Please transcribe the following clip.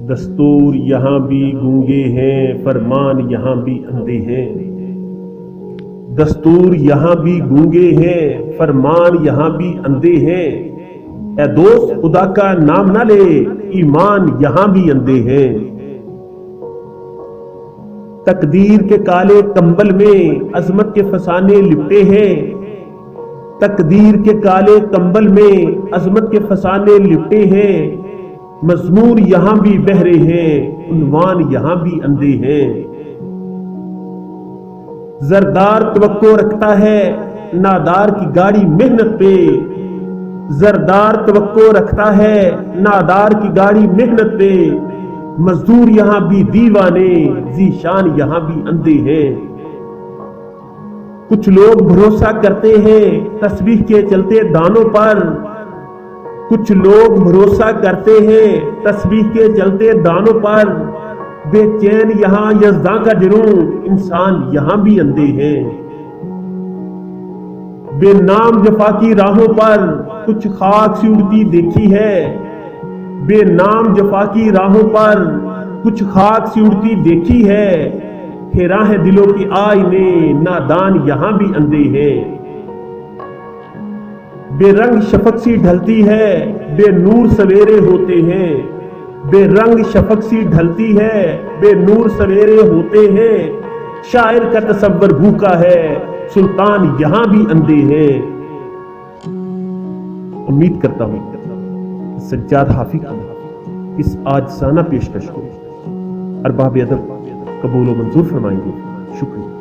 دستور یہاں بھی گونگے ہیں، فرمان یہاں بھی اندھے ہیں۔ دستور یہاں بھی گونگے ہیں، فرمان یہاں بھی اندھے ہیں۔ اے دوست خدا کا نام نہ لے، ایمان یہاں بھی اندھے ہیں۔ تقدیر کے کالے کمبل میں عظمت کے فسانے لپٹے ہیں۔ تقدیر کے کالے کمبل میں عظمت کے فسانے لپٹے ہیں۔ مزمور یہاں بھی بہرے ہیں، عنوان یہاں بھی اندھے ہیں۔ زردار توقع رکھتا ہے، نادار کی گاڑی محنت پہ۔ زردار توقع رکھتا ہے، نادار کی گاڑی محنت پہ۔ مزدور یہاں بھی دیوانے، ذیشان یہاں بھی اندھے ہیں۔ کچھ لوگ بھروسہ کرتے ہیں تسبیح کے چلتے دانوں پر۔ کچھ لوگ بھروسہ کرتے ہیں تسبیح کے چلتے دانوں پر۔ بے چین یہاں یزداں کا جنون، انسان یہاں بھی اندھے ہیں۔ بے نام جفا کی راہوں پر کچھ خاک سی اڑتی دیکھی ہے۔ بے نام جفا کی راہوں پر کچھ خاک سی اڑتی دیکھی ہے۔ پھیرا ہے دلوں کی آئینے، نادان یہاں بھی اندھے ہیں۔ بے رنگ شفق سی ڈھلتی ہے، بے نور سویرے ہوتے ہیں۔ بے رنگ شفق سی ڈھلتی ہے، بے نور سویرے ہوتے ہیں۔ شاعر کا تصور بھوکا ہے، سلطان یہاں بھی اندھے ہیں۔ امید کرتا ہوں سجاد حافظ کی اس آجزانہ پیشکش کو ارباب ادب قبول و منظور فرمائیں گے۔ شکریہ۔